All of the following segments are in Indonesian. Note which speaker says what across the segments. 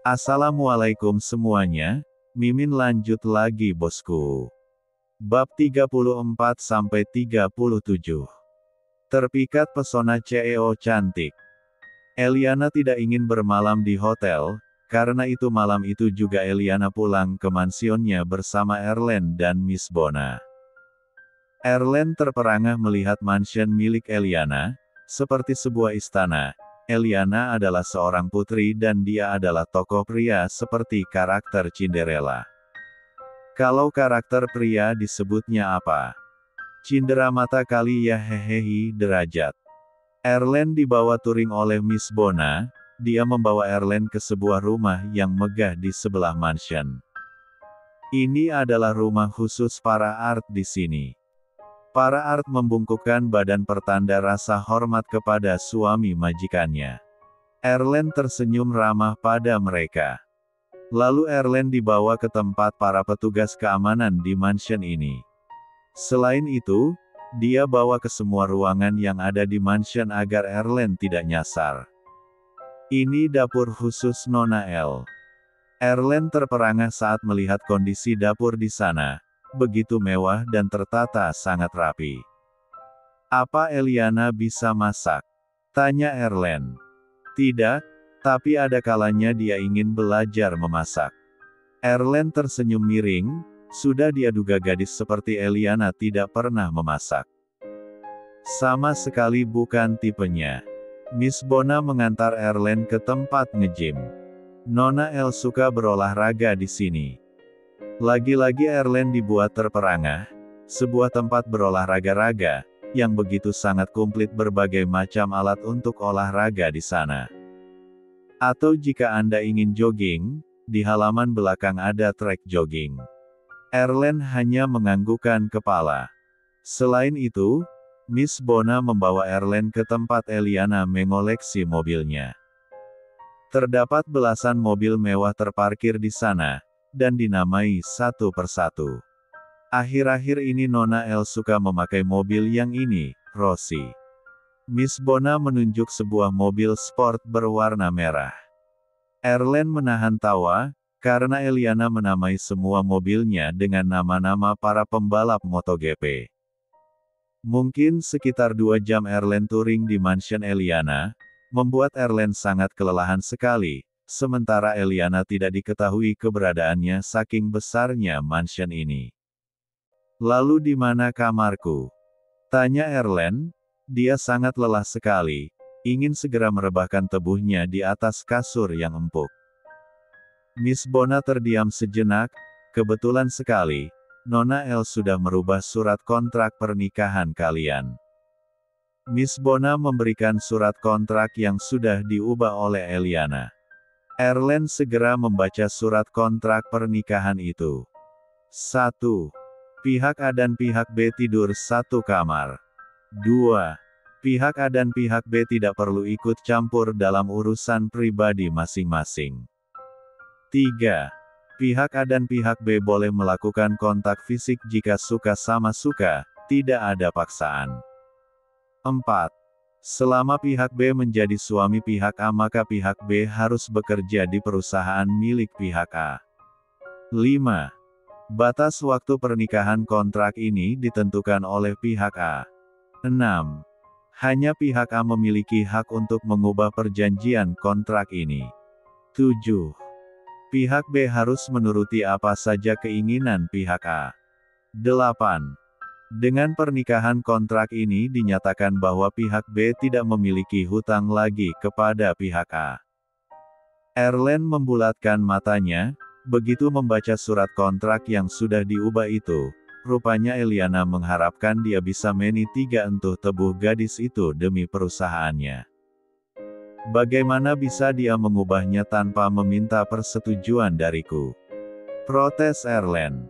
Speaker 1: Assalamualaikum semuanya, Mimin lanjut lagi bosku. Bab 34-37. Terpikat pesona CEO cantik. Eliana tidak ingin bermalam di hotel, karena itu malam itu juga Eliana pulang ke mansionnya bersama Erlen dan Miss Bona. Erlen terperangah melihat mansion milik Eliana, seperti sebuah istana. Eliana adalah seorang putri dan dia adalah tokoh pria seperti karakter Cinderella. Kalau karakter pria disebutnya apa? Cindera mata kali ya hehehi derajat. Erlen dibawa touring oleh Miss Bona, dia membawa Erlen ke sebuah rumah yang megah di sebelah mansion. Ini adalah rumah khusus para art di sini. Para art membungkukkan badan pertanda rasa hormat kepada suami majikannya. Erlen tersenyum ramah pada mereka. Lalu Erlen dibawa ke tempat para petugas keamanan di mansion ini. Selain itu, dia bawa ke semua ruangan yang ada di mansion agar Erlen tidak nyasar. Ini dapur khusus Nona El. Erlen terperangah saat melihat kondisi dapur di sana. Begitu mewah dan tertata sangat rapi. Apa Eliana bisa masak? Tanya Erlen. Tidak, tapi ada kalanya dia ingin belajar memasak. Erlen tersenyum miring, sudah dia duga gadis seperti Eliana tidak pernah memasak. Sama sekali bukan tipenya. Miss Bona mengantar Erlen ke tempat nge-gym. Nona El suka berolahraga di sini. Lagi-lagi Erlen dibuat terperangah, sebuah tempat berolahraga-raga, yang begitu sangat komplit berbagai macam alat untuk olahraga di sana. Atau jika Anda ingin jogging, di halaman belakang ada trek jogging. Erlen hanya menganggukkan kepala. Selain itu, Miss Bona membawa Erlen ke tempat Eliana mengoleksi mobilnya. Terdapat belasan mobil mewah terparkir di sana, dan dinamai satu persatu. Akhir-akhir ini Nona El suka memakai mobil yang ini, Rosie. Miss Bona menunjuk sebuah mobil sport berwarna merah. Erlen menahan tawa, karena Eliana menamai semua mobilnya dengan nama-nama para pembalap MotoGP. Mungkin sekitar 2 jam Erlen touring di mansion Eliana, membuat Erlen sangat kelelahan sekali. Sementara Eliana tidak diketahui keberadaannya saking besarnya mansion ini. Lalu di mana kamarku? Tanya Erlen. Dia sangat lelah sekali, ingin segera merebahkan tubuhnya di atas kasur yang empuk. Miss Bona terdiam sejenak, kebetulan sekali, Nona El sudah merubah surat kontrak pernikahan kalian. Miss Bona memberikan surat kontrak yang sudah diubah oleh Eliana. Erlen segera membaca surat kontrak pernikahan itu. 1. Pihak A dan pihak B tidur satu kamar. 2. Pihak A dan pihak B tidak perlu ikut campur dalam urusan pribadi masing-masing. 3. Pihak A dan pihak B boleh melakukan kontak fisik jika suka sama suka, tidak ada paksaan. 4. Selama pihak B menjadi suami pihak A maka pihak B harus bekerja di perusahaan milik pihak A. 5. Batas waktu pernikahan kontrak ini ditentukan oleh pihak A. 6. Hanya pihak A memiliki hak untuk mengubah perjanjian kontrak ini. 7. Pihak B harus menuruti apa saja keinginan pihak A. 8. Dengan pernikahan kontrak ini dinyatakan bahwa pihak B tidak memiliki hutang lagi kepada pihak A. Erlen membulatkan matanya, begitu membaca surat kontrak yang sudah diubah itu, rupanya Eliana mengharapkan dia bisa meni 3 entuh tebuh gadis itu demi perusahaannya. Bagaimana bisa dia mengubahnya tanpa meminta persetujuan dariku? Protes Erlen.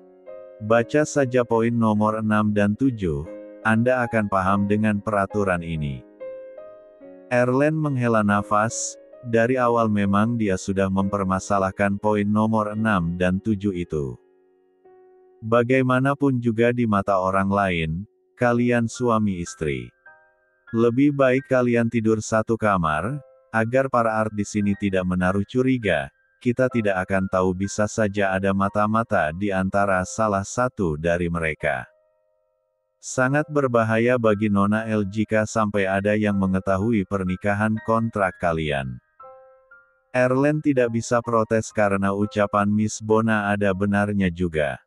Speaker 1: Baca saja poin nomor 6 dan 7, Anda akan paham dengan peraturan ini. Erlen menghela nafas, dari awal memang dia sudah mempermasalahkan poin nomor 6 dan 7 itu. Bagaimanapun juga di mata orang lain, kalian suami istri. Lebih baik kalian tidur satu kamar, agar para art di sini tidak menaruh curiga, kita tidak akan tahu, bisa saja ada mata-mata di antara salah satu dari mereka. Sangat berbahaya bagi Nona L jika sampai ada yang mengetahui pernikahan kontrak kalian. Erlen tidak bisa protes karena ucapan Miss Bona ada benarnya juga.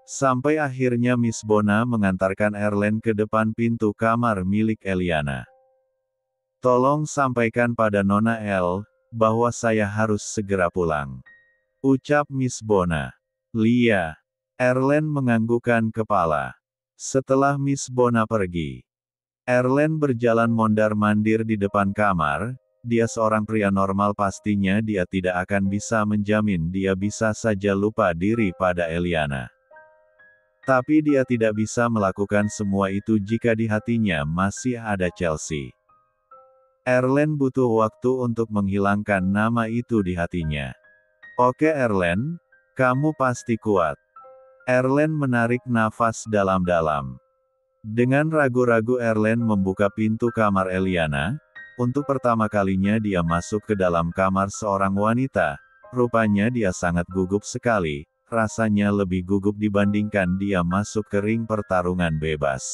Speaker 1: Sampai akhirnya Miss Bona mengantarkan Erlen ke depan pintu kamar milik Eliana. "Tolong sampaikan pada Nona L, bahwa saya harus segera pulang," ucap Miss Bona. "Lia." Erlen menganggukkan kepala. Setelah Miss Bona pergi, Erlen berjalan mondar-mandir di depan kamar. Dia seorang pria normal, pastinya dia tidak akan bisa menjamin dia bisa saja lupa diri pada Eliana. Tapi dia tidak bisa melakukan semua itu jika di hatinya masih ada Chelsea. Erlen butuh waktu untuk menghilangkan nama itu di hatinya. "Oke Erlen, kamu pasti kuat." Erlen menarik nafas dalam-dalam. Dengan ragu-ragu Erlen membuka pintu kamar Eliana. Untuk pertama kalinya dia masuk ke dalam kamar seorang wanita. Rupanya dia sangat gugup sekali, rasanya lebih gugup dibandingkan dia masuk ke ring pertarungan bebas.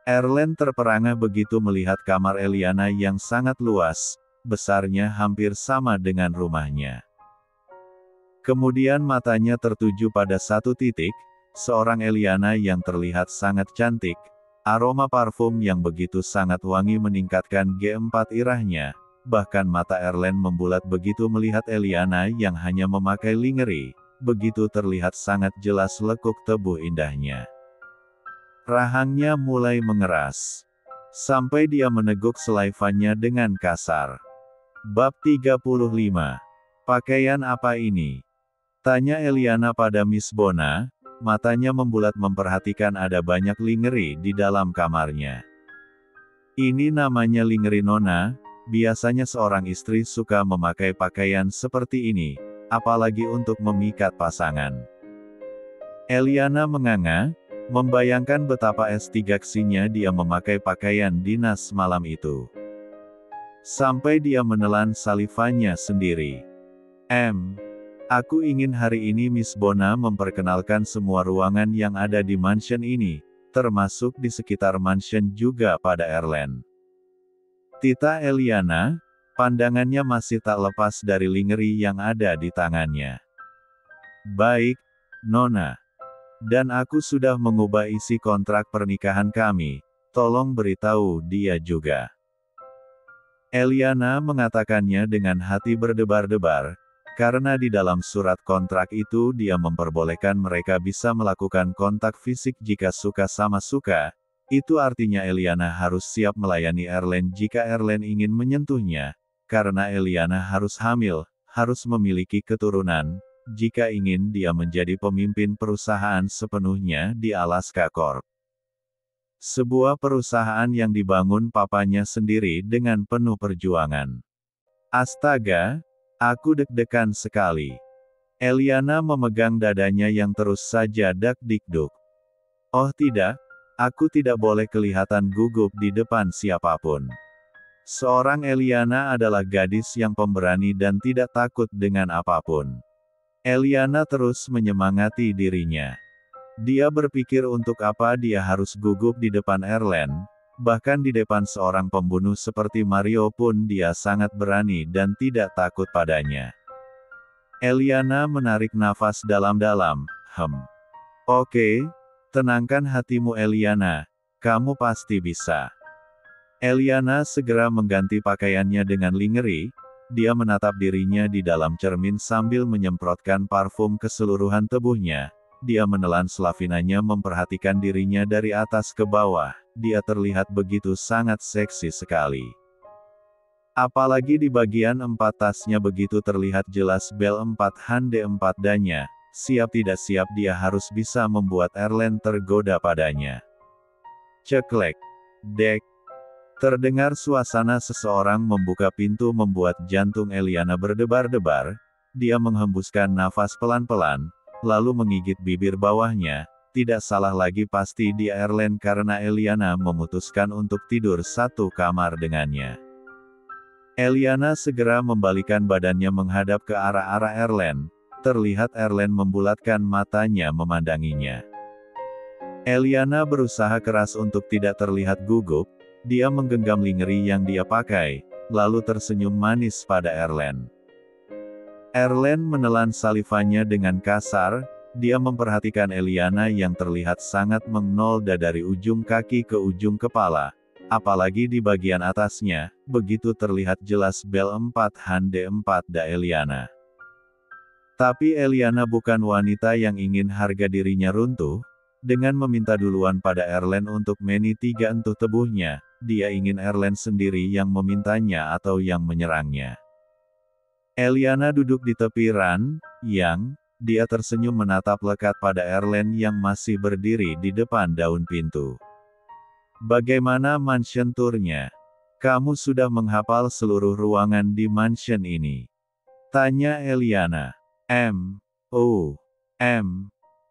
Speaker 1: Erlen terperangah begitu melihat kamar Eliana yang sangat luas, besarnya hampir sama dengan rumahnya. Kemudian matanya tertuju pada satu titik, seorang Eliana yang terlihat sangat cantik. Aroma parfum yang begitu sangat wangi meningkatkan G4 irahnya. Bahkan mata Erlen membulat begitu melihat Eliana yang hanya memakai lingerie, begitu terlihat sangat jelas lekuk tubuh indahnya. Rahangnya mulai mengeras. Sampai dia meneguk selaivannya dengan kasar. Bab 35. "Pakaian apa ini?" tanya Eliana pada Miss Bona. Matanya membulat memperhatikan ada banyak lingerie di dalam kamarnya. "Ini namanya lingerie Nona, biasanya seorang istri suka memakai pakaian seperti ini, apalagi untuk memikat pasangan." Eliana menganga, membayangkan betapa estegaksinya dia memakai pakaian dinas malam itu. Sampai dia menelan salivannya sendiri. Aku ingin hari ini Miss Bona memperkenalkan semua ruangan yang ada di mansion ini, termasuk di sekitar mansion juga pada Erlen." Tita Eliana, pandangannya masih tak lepas dari lingerie yang ada di tangannya. "Baik, Nona. Dan aku sudah mengubah isi kontrak pernikahan kami, tolong beritahu dia juga." Eliana mengatakannya dengan hati berdebar-debar, karena di dalam surat kontrak itu dia memperbolehkan mereka bisa melakukan kontak fisik jika suka sama suka. Itu artinya Eliana harus siap melayani Erlen jika Erlen ingin menyentuhnya, karena Eliana harus hamil, harus memiliki keturunan, jika ingin dia menjadi pemimpin perusahaan sepenuhnya di Alaska Corp. Sebuah perusahaan yang dibangun papanya sendiri dengan penuh perjuangan. Astaga! Aku deg-degan sekali. Eliana memegang dadanya yang terus saja dak-dikduk. Oh tidak, aku tidak boleh kelihatan gugup di depan siapapun. Seorang Eliana adalah gadis yang pemberani dan tidak takut dengan apapun. Eliana terus menyemangati dirinya. Dia berpikir untuk apa dia harus gugup di depan Erlen. Bahkan di depan seorang pembunuh seperti Mario pun dia sangat berani dan tidak takut padanya. Eliana menarik nafas dalam-dalam. Oke, tenangkan hatimu Eliana, kamu pasti bisa." Eliana segera mengganti pakaiannya dengan lingerie. Dia menatap dirinya di dalam cermin sambil menyemprotkan parfum ke seluruhan tubuhnya. Dia menelan selafinanya memperhatikan dirinya dari atas ke bawah. Dia terlihat begitu sangat seksi sekali. Apalagi di bagian 4 tasnya begitu terlihat jelas bel 4 hande 4 danya. Siap tidak siap dia harus bisa membuat Erlen tergoda padanya. Ceklek. Dek. Terdengar suasana seseorang membuka pintu membuat jantung Eliana berdebar-debar. Dia menghembuskan nafas pelan-pelan, lalu menggigit bibir bawahnya. Tidak salah lagi pasti dia Erlen karena Eliana memutuskan untuk tidur satu kamar dengannya. Eliana segera membalikan badannya menghadap ke arah Erlen. Terlihat Erlen membulatkan matanya memandanginya. Eliana berusaha keras untuk tidak terlihat gugup. Dia menggenggam lingerie yang dia pakai, lalu tersenyum manis pada Erlen. Erlen menelan salivanya dengan kasar. Dia memperhatikan Eliana yang terlihat sangat mengnolda dari ujung kaki ke ujung kepala. Apalagi di bagian atasnya, begitu terlihat jelas bel 4 hande 4 da Eliana. Tapi Eliana bukan wanita yang ingin harga dirinya runtuh. Dengan meminta duluan pada Erlen untuk meni 3 entuh tebuhnya, dia ingin Erlen sendiri yang memintanya atau yang menyerangnya. Eliana duduk di tepi yang, dia tersenyum menatap lekat pada Erlen yang masih berdiri di depan daun pintu. Bagaimana mansion tournya? Kamu sudah menghafal seluruh ruangan di mansion ini? Tanya Eliana.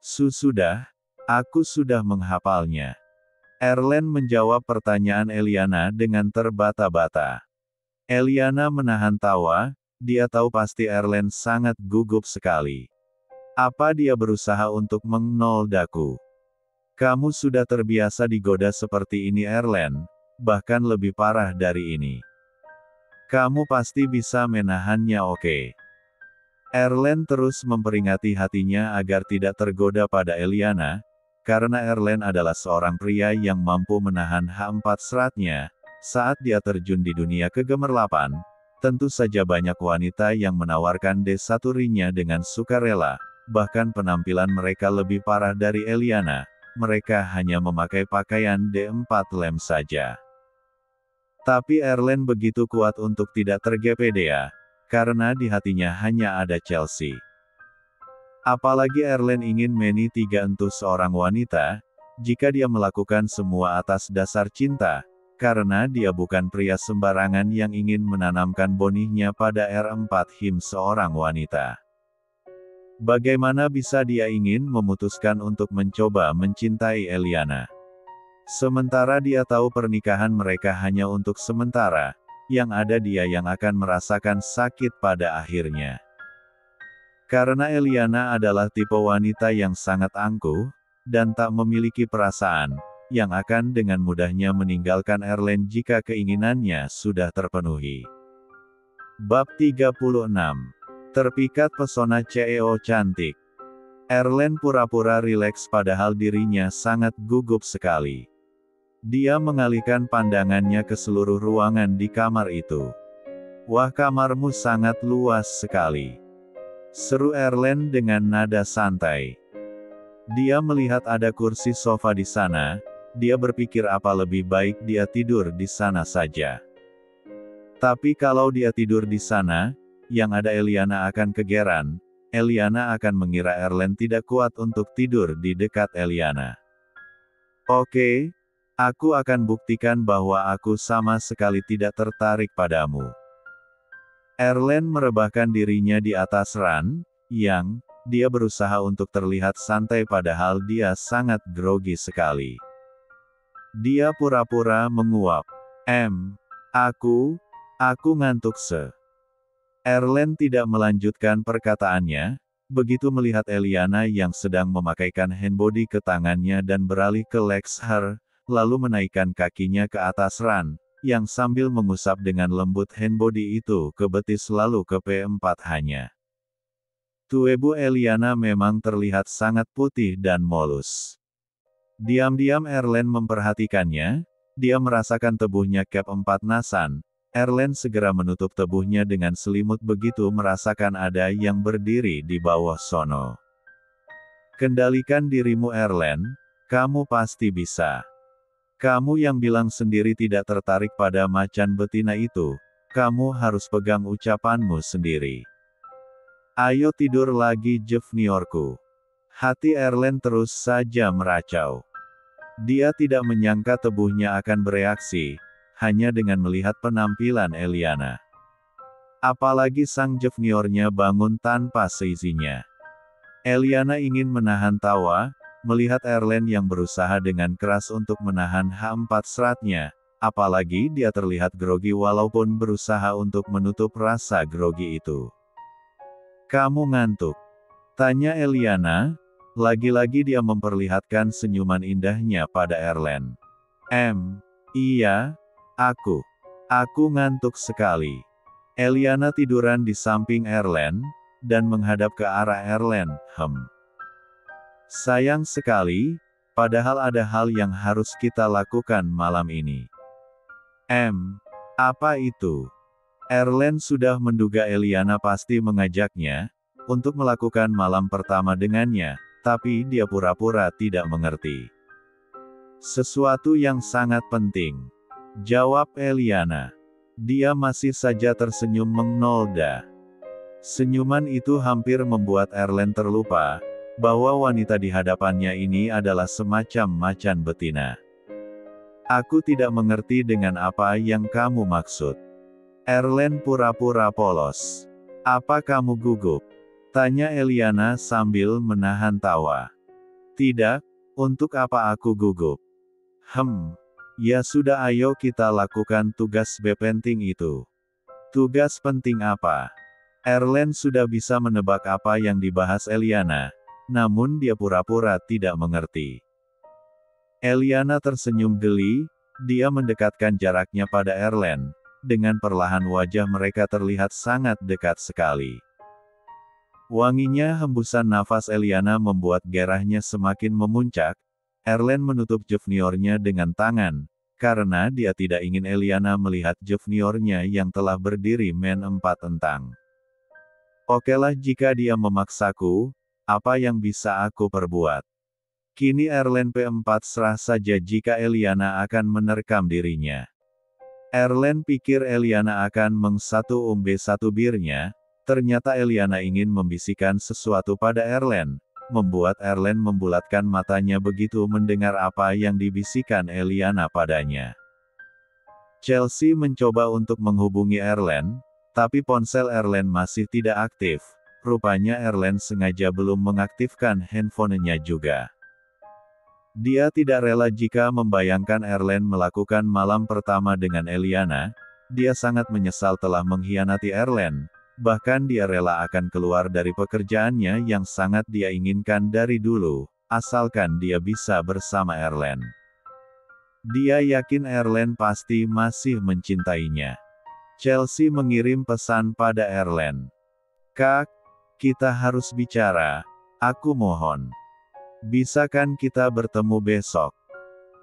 Speaker 1: Sudah, aku sudah menghafalnya. Erlen menjawab pertanyaan Eliana dengan terbata-bata. Eliana menahan tawa, dia tahu pasti Erlen sangat gugup sekali. Apa dia berusaha untuk mengnoldaku? Kamu sudah terbiasa digoda seperti ini Erlen, bahkan lebih parah dari ini. Kamu pasti bisa menahannya oke? Erlen terus memperingati hatinya agar tidak tergoda pada Eliana, karena Erlen adalah seorang pria yang mampu menahan H4 seratnya. Saat dia terjun di dunia kegemerlapan, tentu saja banyak wanita yang menawarkan desaturinya dengan sukarela, bahkan penampilan mereka lebih parah dari Eliana, mereka hanya memakai pakaian D4 lem saja. Tapi Erlen begitu kuat untuk tidak tergepeda, karena di hatinya hanya ada Chelsea. Apalagi Erlen ingin meni 3 entuh seorang wanita, jika dia melakukan semua atas dasar cinta, karena dia bukan pria sembarangan yang ingin menanamkan bonihnya pada R4 him seorang wanita. Bagaimana bisa dia ingin memutuskan untuk mencoba mencintai Eliana? Sementara dia tahu pernikahan mereka hanya untuk sementara, yang ada dia yang akan merasakan sakit pada akhirnya. Karena Eliana adalah tipe wanita yang sangat angkuh, dan tak memiliki perasaan, yang akan dengan mudahnya meninggalkan Erlen jika keinginannya sudah terpenuhi. Bab 36. Terpikat pesona CEO cantik. Erlen pura-pura rileks padahal dirinya sangat gugup sekali. Dia mengalihkan pandangannya ke seluruh ruangan di kamar itu. Wah, kamarmu sangat luas sekali. Seru Erlen dengan nada santai. Dia melihat ada kursi sofa di sana, dia berpikir apa lebih baik dia tidur di sana saja. Tapi kalau dia tidur di sana, yang ada Eliana akan kegeran, Eliana akan mengira Erlen tidak kuat untuk tidur di dekat Eliana. Oke, aku akan buktikan bahwa aku sama sekali tidak tertarik padamu. Erlen merebahkan dirinya di atas yang, dia berusaha untuk terlihat santai padahal dia sangat grogi sekali. Dia pura-pura menguap. Aku ngantuk Erlen tidak melanjutkan perkataannya, begitu melihat Eliana yang sedang memakaikan handbody ke tangannya dan beralih ke legs her, lalu menaikkan kakinya ke atas yang sambil mengusap dengan lembut handbody itu ke betis lalu ke P4 hanya. Tubuh Eliana memang terlihat sangat putih dan mulus. Diam-diam Erlen memperhatikannya, dia merasakan tubuhnya Cap 4 nasan. Erlen segera menutup tubuhnya dengan selimut begitu merasakan ada yang berdiri di bawah sono. Kendalikan dirimu Erlen, kamu pasti bisa. Kamu yang bilang sendiri tidak tertarik pada macan betina itu, kamu harus pegang ucapanmu sendiri. Ayo tidur lagi juniorku. Hati Erlen terus saja meracau. Dia tidak menyangka tubuhnya akan bereaksi, hanya dengan melihat penampilan Eliana. Apalagi sang juniornya bangun tanpa seizinnya. Eliana ingin menahan tawa, melihat Erlen yang berusaha dengan keras untuk menahan H4 seratnya, apalagi dia terlihat grogi walaupun berusaha untuk menutup rasa grogi itu. "Kamu ngantuk?" tanya Eliana. Lagi-lagi dia memperlihatkan senyuman indahnya pada Erlen. Iya, aku ngantuk sekali." Eliana tiduran di samping Erlen, dan menghadap ke arah Erlen. Sayang sekali, padahal ada hal yang harus kita lakukan malam ini." Apa itu?" Erlen sudah menduga Eliana pasti mengajaknya, untuk melakukan malam pertama dengannya, tapi dia pura-pura tidak mengerti. "Sesuatu yang sangat penting," jawab Eliana. Dia masih saja tersenyum mengnoda. Senyuman itu hampir membuat Erlen terlupa, bahwa wanita di hadapannya ini adalah semacam macan betina. "Aku tidak mengerti dengan apa yang kamu maksud." Erlen pura-pura polos. "Apa kamu gugup?" tanya Eliana sambil menahan tawa. "Tidak, untuk apa aku gugup?" Ya sudah, ayo kita lakukan tugas penting itu." "Tugas penting apa?" Erlen sudah bisa menebak apa yang dibahas Eliana, namun dia pura-pura tidak mengerti. Eliana tersenyum geli, dia mendekatkan jaraknya pada Erlen, dengan perlahan wajah mereka terlihat sangat dekat sekali. Wanginya hembusan nafas Eliana membuat gairahnya semakin memuncak. Erlen menutup juniornya dengan tangan, karena dia tidak ingin Eliana melihat juniornya yang telah berdiri men-4 "Okelah, jika dia memaksaku, apa yang bisa aku perbuat?" Kini Erlen P4 serah saja jika Eliana akan menerkam dirinya. Erlen pikir Eliana akan meng-1 birnya, ternyata Eliana ingin membisikkan sesuatu pada Erlen, membuat Erlen membulatkan matanya begitu mendengar apa yang dibisikkan Eliana padanya. Chelsea mencoba untuk menghubungi Erlen, tapi ponsel Erlen masih tidak aktif. Rupanya Erlen sengaja belum mengaktifkan handphonenya juga. Dia tidak rela jika membayangkan Erlen melakukan malam pertama dengan Eliana. Dia sangat menyesal telah mengkhianati Erlen, bahkan dia rela akan keluar dari pekerjaannya yang sangat dia inginkan dari dulu, asalkan dia bisa bersama Erlen. Dia yakin Erlen pasti masih mencintainya. Chelsea mengirim pesan pada Erlen. "Kak, kita harus bicara, aku mohon. Bisa kan kita bertemu besok?"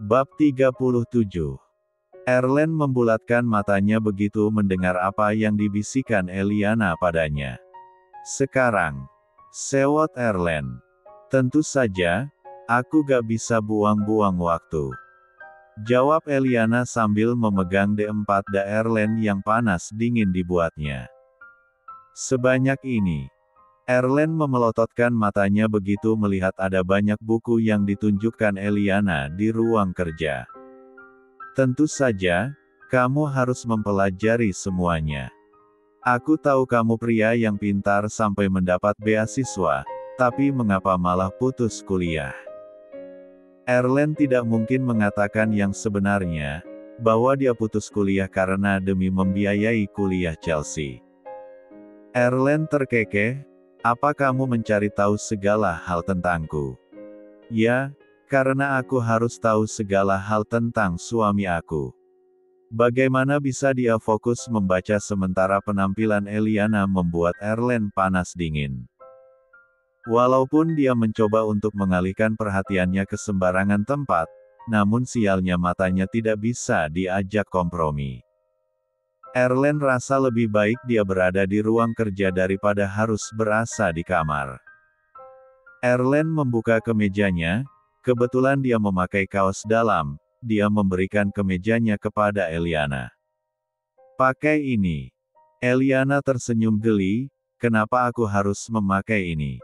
Speaker 1: Bab 37. Erlen membulatkan matanya begitu mendengar apa yang dibisikkan Eliana padanya. "Sekarang," sewot Erlen. "Tentu saja, aku gak bisa buang-buang waktu," jawab Eliana sambil memegang D4 Erlen yang panas dingin dibuatnya. "Sebanyak ini." Erlen memelototkan matanya begitu melihat ada banyak buku yang ditunjukkan Eliana di ruang kerja. "Tentu saja, kamu harus mempelajari semuanya. Aku tahu kamu pria yang pintar sampai mendapat beasiswa, tapi mengapa malah putus kuliah?" Erlen tidak mungkin mengatakan yang sebenarnya, bahwa dia putus kuliah karena demi membiayai kuliah Chelsea. Erlen terkekeh. "Apa kamu mencari tahu segala hal tentangku?" "Ya, karena aku harus tahu segala hal tentang suami aku." Bagaimana bisa dia fokus membaca sementara penampilan Eliana membuat Erlen panas dingin. Walaupun dia mencoba untuk mengalihkan perhatiannya ke sembarangan tempat, namun sialnya matanya tidak bisa diajak kompromi. Erlen rasa lebih baik dia berada di ruang kerja daripada harus berasa di kamar. Erlen membuka kemejanya, kebetulan dia memakai kaos dalam, dia memberikan kemejanya kepada Eliana. "Pakai ini." Eliana tersenyum geli, "Kenapa aku harus memakai ini?"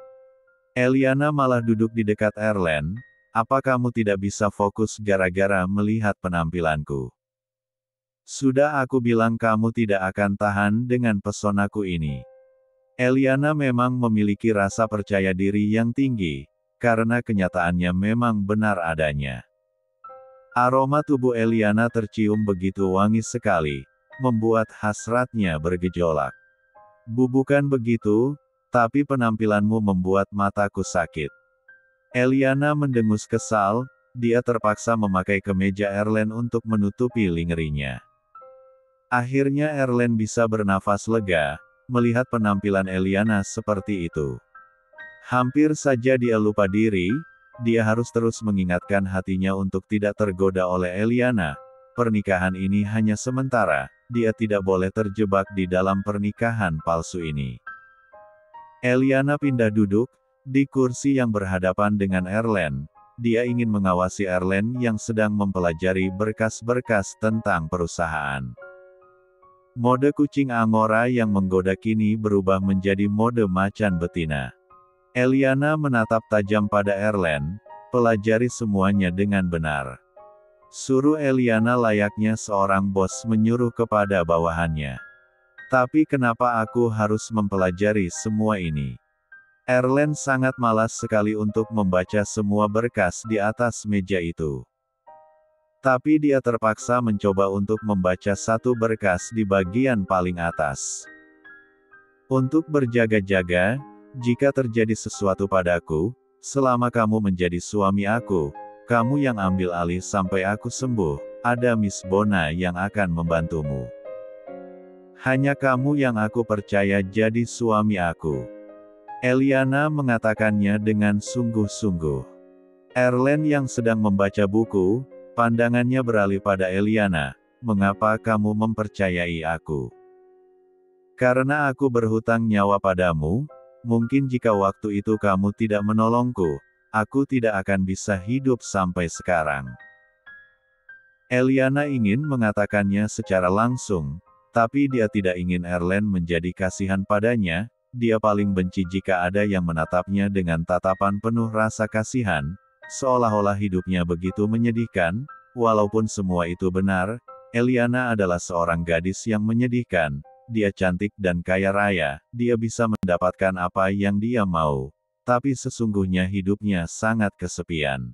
Speaker 1: Eliana malah duduk di dekat Erlen. "Apa kamu tidak bisa fokus gara-gara melihat penampilanku? Sudah aku bilang kamu tidak akan tahan dengan pesonaku ini." Eliana memang memiliki rasa percaya diri yang tinggi, karena kenyataannya memang benar adanya. Aroma tubuh Eliana tercium begitu wangi sekali, membuat hasratnya bergejolak. Bukan begitu, tapi penampilanmu membuat mataku sakit. Eliana mendengus kesal, dia terpaksa memakai kemeja Erlen untuk menutupi lingerinya. Akhirnya Erlen bisa bernafas lega, melihat penampilan Eliana seperti itu. Hampir saja dia lupa diri, dia harus terus mengingatkan hatinya untuk tidak tergoda oleh Eliana. Pernikahan ini hanya sementara, dia tidak boleh terjebak di dalam pernikahan palsu ini. Eliana pindah duduk, di kursi yang berhadapan dengan Erlen. Dia ingin mengawasi Erlen yang sedang mempelajari berkas-berkas tentang perusahaan. Mode kucing Angora yang menggoda kini berubah menjadi mode macan betina. Eliana menatap tajam pada Erlen, pelajari semuanya dengan benar. Suruh Eliana layaknya seorang bos menyuruh kepada bawahannya. Tapi kenapa aku harus mempelajari semua ini? Erlen sangat malas sekali untuk membaca semua berkas di atas meja itu. Tapi dia terpaksa mencoba untuk membaca satu berkas di bagian paling atas. Untuk berjaga-jaga, jika terjadi sesuatu padaku, selama kamu menjadi suami aku, kamu yang ambil alih sampai aku sembuh, ada Miss Bona yang akan membantumu. Hanya kamu yang aku percaya jadi suami aku. Eliana mengatakannya dengan sungguh-sungguh. Erlen yang sedang membaca buku, pandangannya beralih pada Eliana, mengapa kamu mempercayai aku? Karena aku berhutang nyawa padamu. Mungkin jika waktu itu kamu tidak menolongku, aku tidak akan bisa hidup sampai sekarang. Eliana ingin mengatakannya secara langsung, tapi dia tidak ingin Erlen menjadi kasihan padanya. Dia paling benci jika ada yang menatapnya dengan tatapan penuh rasa kasihan, seolah-olah hidupnya begitu menyedihkan. Walaupun semua itu benar, Eliana adalah seorang gadis yang menyedihkan. Dia cantik dan kaya raya, dia bisa mendapatkan apa yang dia mau. Tapi sesungguhnya hidupnya sangat kesepian.